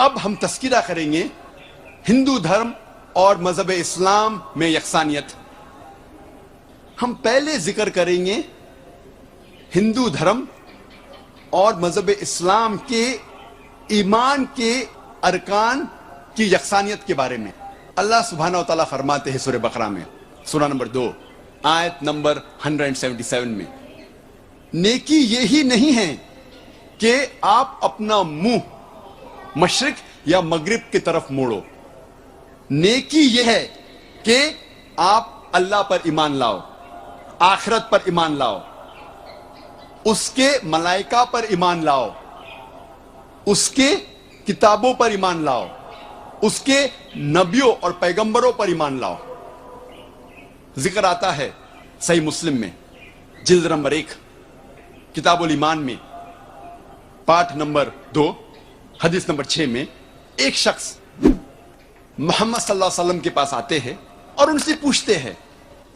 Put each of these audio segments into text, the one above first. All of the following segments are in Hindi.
अब हम तस्कीरा करेंगे हिंदू धर्म और मजहब इस्लाम में यकसानियत। हम पहले जिक्र करेंगे हिंदू धर्म और मजहब इस्लाम के ईमान के अरकान की यकसानियत के बारे में। अल्लाह सुब्हानहू व तआला फरमाते हैं सूरह बकरा में, सूरा नंबर 2 आयत नंबर 177 में, नेकी यही नहीं है कि आप अपना मुंह मशरिक या मगरिब की तरफ मोड़ो। नेकी यह है कि आप अल्लाह पर ईमान लाओ, आखिरत पर ईमान लाओ, उसके मलाइका पर ईमान लाओ, उसके किताबों पर ईमान लाओ, उसके नबियों और पैगंबरों पर ईमान लाओ। जिक्र आता है सही मुस्लिम में जिल्द नंबर 1 किताबुल ईमान में पाठ नंबर 2 हदीस नंबर 6 में एक शख्स मोहम्मद सल्लल्लाहु अलैहि वसल्लम के पास आते हैं और उनसे पूछते हैं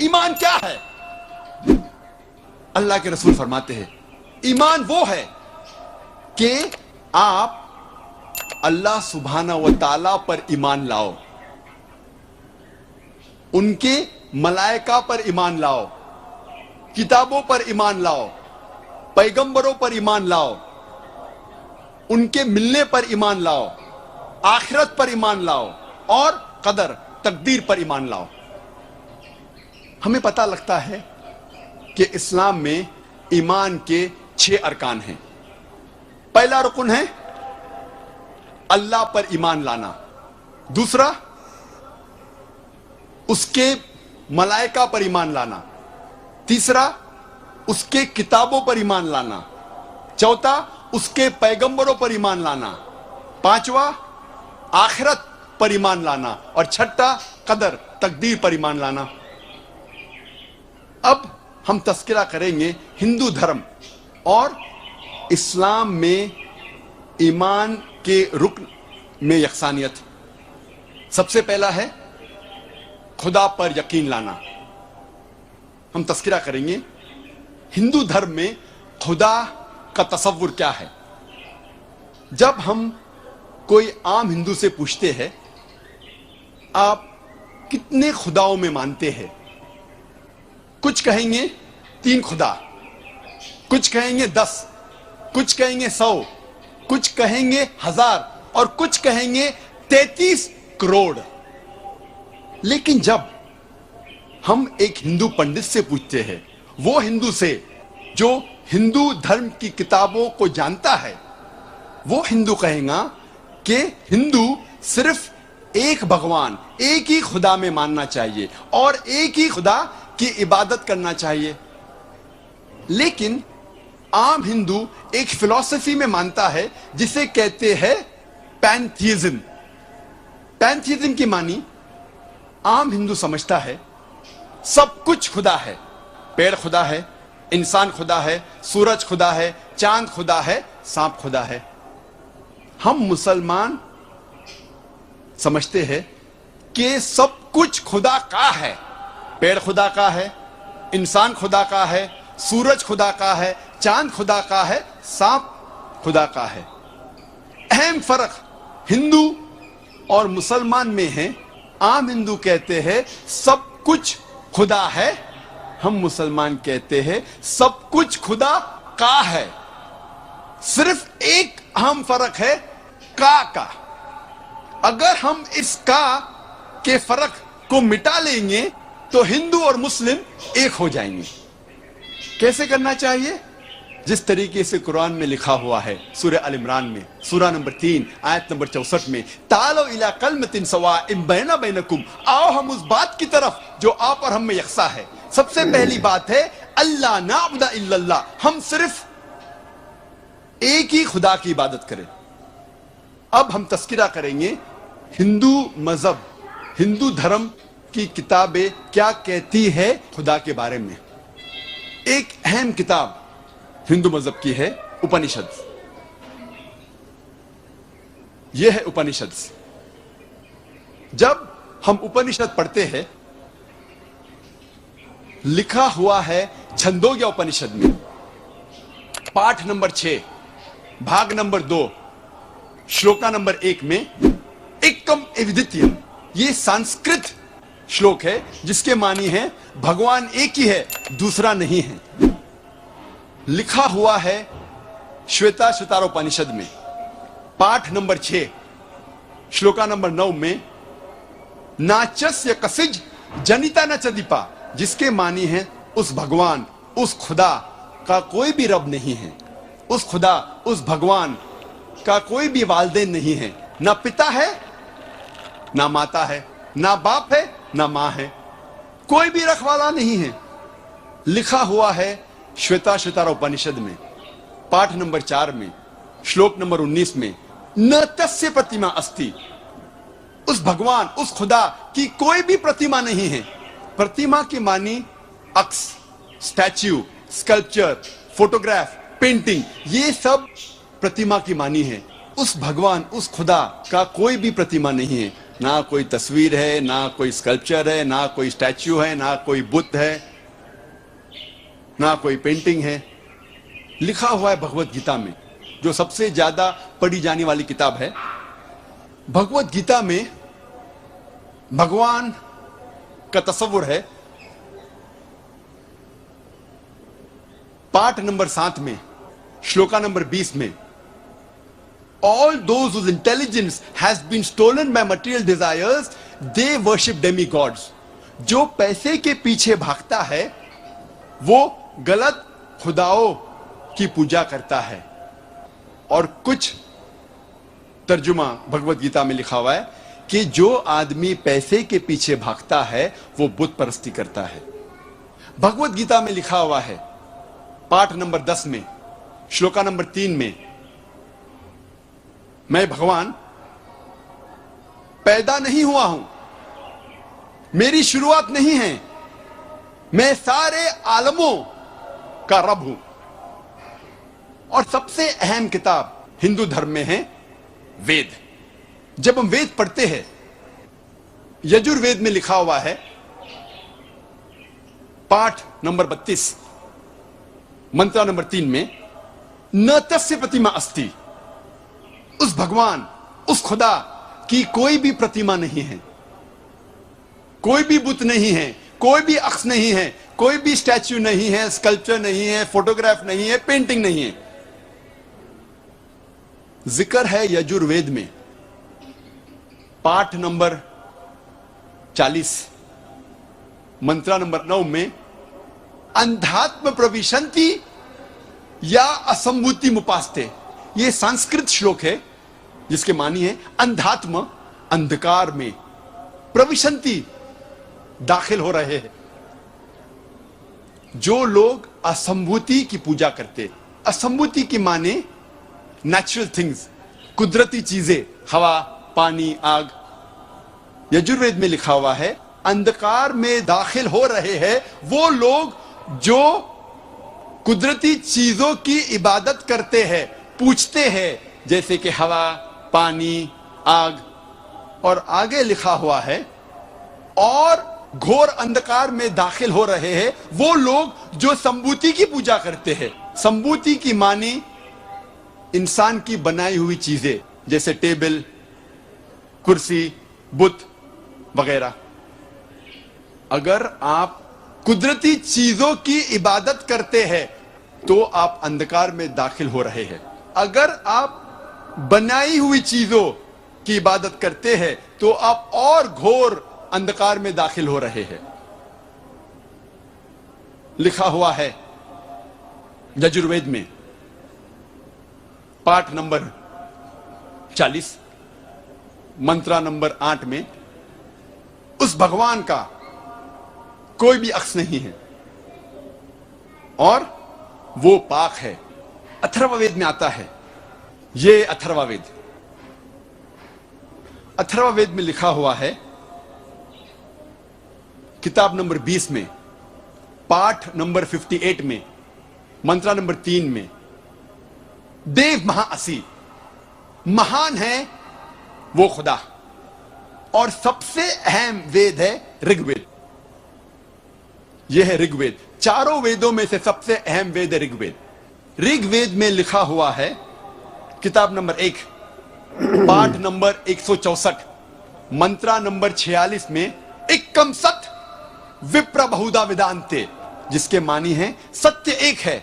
ईमान क्या है। अल्लाह के रसूल फरमाते हैं ईमान वो है कि आप अल्लाह सुब्हानहू व तआला पर ईमान लाओ, उनके मलाइका पर ईमान लाओ, किताबों पर ईमान लाओ, पैगंबरों पर ईमान लाओ, उनके मिलने पर ईमान लाओ, आखिरत पर ईमान लाओ और कदर तकदीर पर ईमान लाओ। हमें पता लगता है कि इस्लाम में ईमान के 6 अरकान हैं। पहला रुकन है अल्लाह पर ईमान लाना, दूसरा उसके मलाइका पर ईमान लाना, तीसरा उसके किताबों पर ईमान लाना, चौथा उसके पैगंबरों पर ईमान लाना, पांचवा आखिरत पर ईमान लाना और छठा कदर तकदीर पर ईमान लाना। अब हम तस्करा करेंगे हिंदू धर्म और इस्लाम में ईमान के रुकन में यकसानियत। सबसे पहला है खुदा पर यकीन लाना। हम तस्करा करेंगे हिंदू धर्म में खुदा का तसव्वुर क्या है। जब हम कोई आम हिंदू से पूछते हैं आप कितने खुदाओं में मानते हैं, कुछ कहेंगे 3 खुदा, कुछ कहेंगे 10, कुछ कहेंगे 100, कुछ कहेंगे 1000 और कुछ कहेंगे 33 करोड़। लेकिन जब हम एक हिंदू पंडित से पूछते हैं, वो हिंदू से जो हिंदू धर्म की किताबों को जानता है, वो हिंदू कहेगा कि हिंदू सिर्फ एक भगवान, एक ही खुदा में मानना चाहिए और एक ही खुदा की इबादत करना चाहिए। लेकिन आम हिंदू एक फिलॉसफी में मानता है जिसे कहते हैं पैंथीइज्म। पैंथीइज्म की मानी आम हिंदू समझता है सब कुछ खुदा है, पेड़ खुदा है, इंसान खुदा है, सूरज खुदा है, चांद खुदा है, सांप खुदा है। हम मुसलमान समझते हैं कि सब कुछ खुदा का है, पेड़ खुदा का है, इंसान खुदा का है, सूरज खुदा का है, चांद खुदा का है, सांप खुदा का है। अहम फर्क हिंदू और मुसलमान में है। आम हिंदू कहते हैं सब कुछ खुदा है, हम मुसलमान कहते हैं सब कुछ खुदा का है। सिर्फ एक अहम फर्क है का। अगर हम इस का के फर्क को मिटा लेंगे तो हिंदू और मुस्लिम एक हो जाएंगे। कैसे करना चाहिए? जिस तरीके से कुरान में लिखा हुआ है सूरह अल इमरान में सूरा नंबर 3 आयत नंबर 64 में, तालो इला कलमतिन सवाइम बैना बैनकुम, आओ हम उस बात की तरफ जो आप और हम में यकसा है। सबसे पहली बात है अल्लाह नाबुदा इल्लल्लाह, हम सिर्फ एक ही खुदा की इबादत करें। अब हम तस्किरा करेंगे हिंदू मजहब, हिंदू धर्म की किताबें क्या कहती है खुदा के बारे में। एक अहम किताब हिंदू मजहब की है उपनिषद। यह है उपनिषद। जब हम उपनिषद पढ़ते हैं, लिखा हुआ है छंदोग्य उपनिषद में पाठ नंबर 6 भाग नंबर 2 श्लोका नंबर 1 में एकम एविद्वितीयम, ये संस्कृत श्लोक है जिसके मानी है भगवान एक ही है, दूसरा नहीं है। लिखा हुआ है श्वेता श्वेतारोपनिषद में पाठ नंबर 6 श्लोका नंबर 9 में नाचस्य कसिज जनिता न चदीपा, जिसके मानी है उस भगवान, उस खुदा का कोई भी रब नहीं है, उस खुदा, उस भगवान का कोई भी वालिदैन नहीं है, ना पिता है ना माता है, ना बाप है ना मां है, कोई भी रखवाला नहीं है। लिखा हुआ है श्वेता श्वेतारोपनिषद में पाठ नंबर 4 में श्लोक नंबर 19 में न तस्य प्रतिमा अस्ति, उस भगवान, उस खुदा की कोई भी प्रतिमा नहीं है। प्रतिमा की मानी अक्स, स्टैच्यू, स्कल्पचर, फोटोग्राफ, पेंटिंग, ये सब प्रतिमा की मानी है। उस भगवान, उस खुदा का कोई भी प्रतिमा नहीं है, ना कोई तस्वीर है, ना कोई स्कल्पचर है, ना कोई स्टैच्यू है, ना कोई बुत है, ना कोई पेंटिंग है। लिखा हुआ है भगवत गीता में, जो सबसे ज्यादा पढ़ी जाने वाली किताब है। भगवत गीता में भगवान का तस्वुर है। पाठ नंबर 7 में श्लोका नंबर 20 में all those whose intelligence has been stolen by material desires, they worship demigods. जो पैसे के पीछे भागता है वो गलत खुदाओं की पूजा करता है। और कुछ तर्जुमा भगवत गीता में लिखा हुआ है कि जो आदमी पैसे के पीछे भागता है वो बुत परस्ती करता है। भगवत गीता में लिखा हुआ है पाठ नंबर 10 में श्लोका नंबर 3 में मैं भगवान पैदा नहीं हुआ हूं, मेरी शुरुआत नहीं है, मैं सारे आलमों का रब हूं। और सबसे अहम किताब हिंदू धर्म में है वेद। जब हम वेद पढ़ते हैं, यजुर्वेद में लिखा हुआ है पाठ नंबर 32 मंत्र नंबर 3 में न तस्य प्रतिमा अस्ति, उस भगवान, उस खुदा की कोई भी प्रतिमा नहीं है, कोई भी बुत नहीं है, कोई भी अक्स नहीं है, कोई भी स्टैच्यू नहीं है, स्कल्पचर नहीं है, फोटोग्राफ नहीं है, पेंटिंग नहीं है। जिक्र है यजुर्वेद में पाठ नंबर 40 मंत्र नंबर 9 में अंधात्म प्रविशंति या असंभूति मुपास्ते। यह संस्कृत श्लोक है जिसके मानी है अंधात्म, अंधकार में, प्रविशंति, दाखिल हो रहे हैं। जो लोग असंभूति की पूजा करते, असंभूति की माने नेचुरल थिंग्स, कुदरती चीजें, हवा, पानी, आग। यजुर्वेद में लिखा हुआ है अंधकार में दाखिल हो रहे हैं वो लोग जो कुदरती चीजों की इबादत करते हैं, पूछते हैं, जैसे कि हवा, पानी, आग। और आगे लिखा हुआ है और घोर अंधकार में दाखिल हो रहे हैं वो लोग जो संभूति की पूजा करते हैं। संभूति की मानी इंसान की बनाई हुई चीजें, जैसे टेबल, कुर्सी, बुत वगैरह। अगर आप कुदरती चीजों की इबादत करते हैं तो आप अंधकार में दाखिल हो रहे हैं। अगर आप बनाई हुई चीजों की इबादत करते हैं तो आप और घोर अंधकार में दाखिल हो रहे हैं। लिखा हुआ है यजुर्वेद में पाठ नंबर 40 मंत्र नंबर 8 में उस भगवान का कोई भी अक्स नहीं है और वो पाक है। अथर्ववेद में आता है, ये अथर्ववेद, अथर्ववेद में लिखा हुआ है किताब नंबर 20 में पाठ नंबर 58 में मंत्र नंबर 3 में देव महाअसी, महान है वो खुदा। और सबसे अहम वेद है ऋग्वेद। यह है ऋग्वेद। चारों वेदों में से सबसे अहम वेद है ऋग्वेद। ऋग्वेद में लिखा हुआ है किताब नंबर 1 पाठ नंबर 164, मंत्रा नंबर 46 में एकम सत विप्र बहुधा वेदांते, जिसके मानी है सत्य एक है,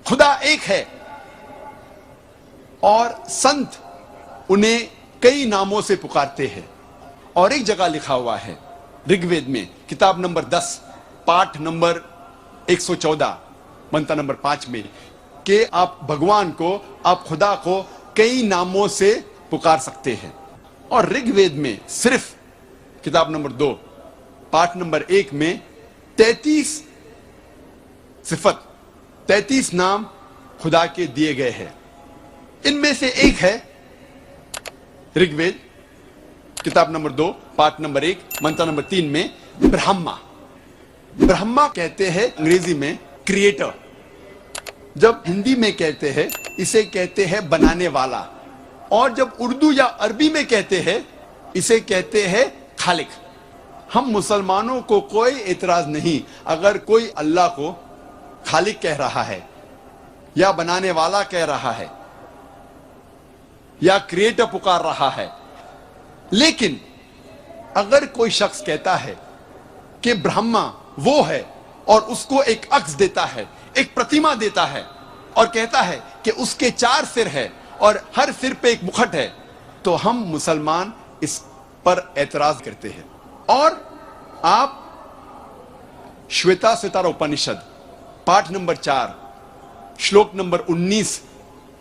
खुदा एक है, और संत उन्हें कई नामों से पुकारते हैं। और एक जगह लिखा हुआ है ऋग्वेद में, किताब नंबर 10, पाठ नंबर 114, मंत्र नंबर 5 में, कि आप भगवान को, आप खुदा को कई नामों से पुकार सकते हैं। और ऋग्वेद में सिर्फ किताब नंबर 2, पाठ नंबर 1 में 33 सिफत, 33 नाम खुदा के दिए गए हैं। इनमें से एक है ऋग्वेद किताब नंबर 2, पाठ नंबर 1, मंत्र नंबर 3 में ब्रह्मा। ब्रह्मा कहते हैं अंग्रेजी में क्रिएटर, जब हिंदी में कहते हैं इसे कहते हैं बनाने वाला, और जब उर्दू या अरबी में कहते हैं इसे कहते हैं खालिक। हम मुसलमानों को कोई एतराज नहीं अगर कोई अल्लाह को खालिक कह रहा है, या बनाने वाला कह रहा है, या क्रिएटर पुकार रहा है। लेकिन अगर कोई शख्स कहता है कि ब्रह्मा वो है और उसको एक अक्स देता है, एक प्रतिमा देता है, और कहता है कि उसके 4 सिर है और हर सिर पे एक मुखट है, तो हम मुसलमान इस पर एतराज करते हैं। और आप श्वेता सितारा उपनिषद पाठ नंबर 4 श्लोक नंबर 19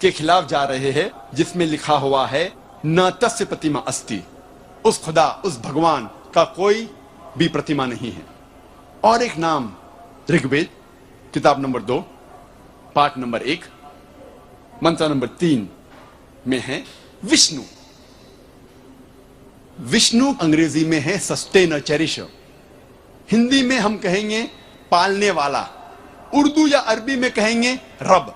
के खिलाफ जा रहे हैं, जिसमें लिखा हुआ है न तस्य प्रतिमा अस्ति, उस खुदा, उस भगवान का कोई भी प्रतिमा नहीं है। और एक नाम ऋग्वेद किताब नंबर 2, पाठ नंबर 1, मंत्र नंबर 3 में है विष्णु। विष्णु अंग्रेजी में है सस्टेनर, चेरिशर। हिंदी में हम कहेंगे पालने वाला, उर्दू या अरबी में कहेंगे रब।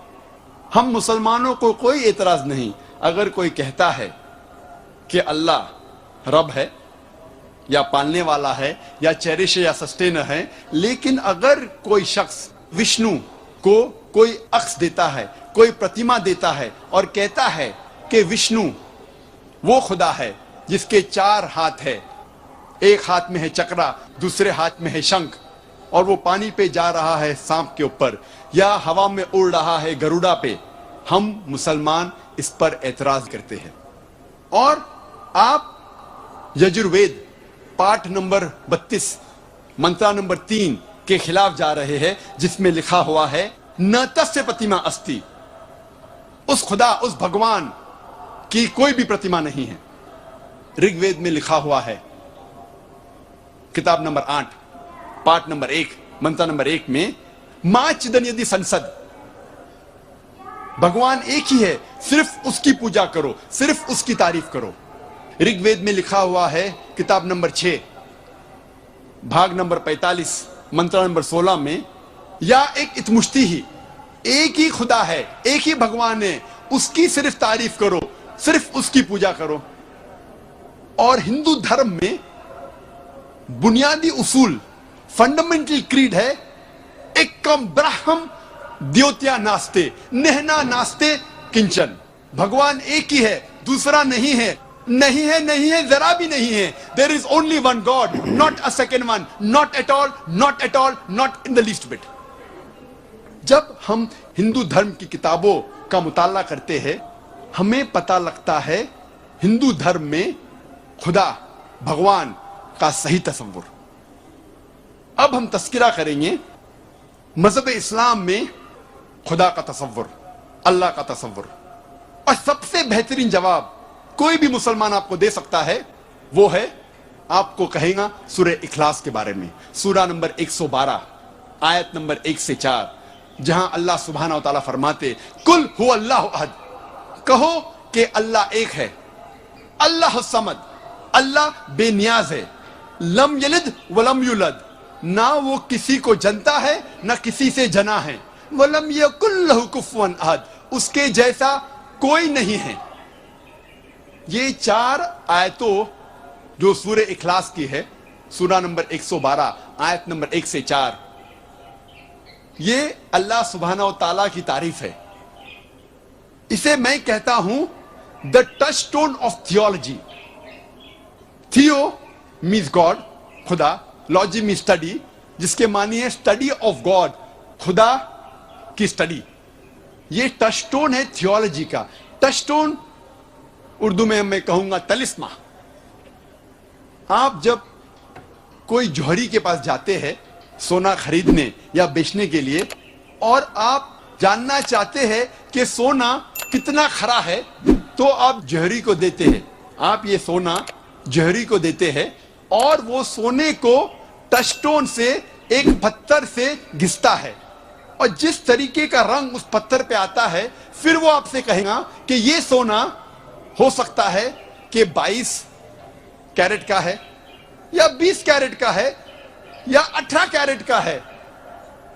हम मुसलमानों को कोई एतराज नहीं अगर कोई कहता है कि अल्लाह रब है, या पालने वाला है, या चेरिश या सस्टेनर है। लेकिन अगर कोई शख्स विष्णु को कोई अक्स देता है, कोई प्रतिमा देता है, और कहता है कि विष्णु वो खुदा है जिसके 4 हाथ है, एक हाथ में है चक्रा, दूसरे हाथ में है शंख, और वो पानी पे जा रहा है सांप के ऊपर, या हवा में उड़ रहा है गरुड़ा पे, हम मुसलमान इस पर एतराज करते हैं। और आप यजुर्वेद पाठ नंबर 32 मंत्रा नंबर 3 के खिलाफ जा रहे हैं, जिसमें लिखा हुआ है न तस्य प्रतिमा अस्ति, उस खुदा, उस भगवान की कोई भी प्रतिमा नहीं है। ऋग्वेद में लिखा हुआ है किताब नंबर 8 पाठ नंबर 1 मंत्र नंबर 1 में मां चिदन यदि संसद, भगवान एक ही है, सिर्फ उसकी पूजा करो, सिर्फ उसकी तारीफ करो। ऋग्वेद में लिखा हुआ है किताब नंबर 6 भाग नंबर 45 मंत्र नंबर 16 में, या एक इतमुश्ती ही, एक ही खुदा है, एक ही भगवान है, उसकी सिर्फ तारीफ करो, सिर्फ उसकी पूजा करो। और हिंदू धर्म में बुनियादी उसूल, फंडामेंटल क्रीड है एकम ब्रह्म द्योत्या नास्ते नेहना नास्ते किंचन, भगवान एक ही है, दूसरा नहीं है, नहीं है, नहीं है, जरा भी नहीं है। There is only one God, not a second one, not at all, not at all, not in the least bit. जब हम हिंदू धर्म की किताबों का मुताला करते हैं, हमें पता लगता है हिंदू धर्म में खुदा, भगवान का सही तस्वुर। अब हम तस्किरा करेंगे मजहब इस्लाम में खुदा का तस्वुर, अल्लाह का तस्वुर। और सबसे बेहतरीन जवाब कोई भी मुसलमान आपको दे सकता है, वो है, आपको कहेगा सूरह इखलास के बारे में, सूरा नंबर 112 आयत नंबर 1 से 4, जहां अल्लाह सुब्हानहू व तआला फरमाते कुल हु अल्लाहु अहद, कहो कि अल्लाह एक है, अल्लाह समद, अल्लाह बेनियाज है, लम यलिद वलम युलद, ना वो किसी को जनता है ना किसी से जना है, वलम यकुल लहु कुफुवन अहद, उसके जैसा कोई नहीं है। ये 4 आयतों जो सूरह इखलास की है, सूरा नंबर 112 आयत नंबर 1 से 4, ये अल्लाह सुब्हानहू व तआला की तारीफ है। इसे मैं कहता हूं द टचस्टोन ऑफ थियोलॉजी। थियो मीन्स गॉड, खुदा, लॉजी मीन्स स्टडी, जिसके मानी है स्टडी ऑफ गॉड, खुदा की स्टडी। ये टचस्टोन है थियोलॉजी का। टचस्टोन उर्दू में मैं कहूंगा तलिस्मा। आप जब कोई जौहरी के पास जाते हैं सोना खरीदने या बेचने के लिए, और आप जानना चाहते हैं कि सोना कितना खरा है, तो आप जौहरी को देते हैं। आप ये सोना जौहरी को देते हैं और वो सोने को टचस्टोन से एक पत्थर से घिसता है, और जिस तरीके का रंग उस पत्थर पे आता है, फिर वो आपसे कहेगा कि ये सोना हो सकता है कि 22 कैरेट का है, या 20 कैरेट का है, या 18 कैरेट का है,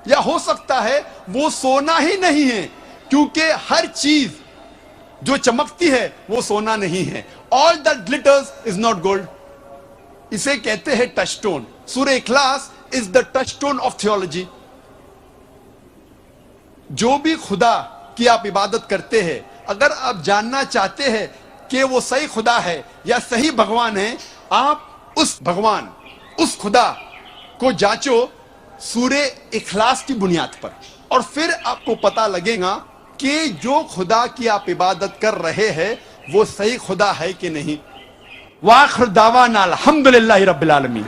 या हो सकता है वो सोना ही नहीं है, क्योंकि हर चीज जो चमकती है वो सोना नहीं है। All that glitters is not gold. इसे कहते हैं touchstone. Surah Ikhlas is the touchstone of theology. जो भी खुदा की आप इबादत करते हैं, अगर आप जानना चाहते हैं कि वो सही खुदा है या सही भगवान है, आप उस भगवान, उस खुदा को जांचो सूरह इखलास की बुनियाद पर, और फिर आपको पता लगेगा कि जो खुदा की आप इबादत कर रहे हैं वो सही खुदा है कि नहीं। वाखिर दावाना अल्हम्दुलिल्लाहि रब्बिल आलमीन।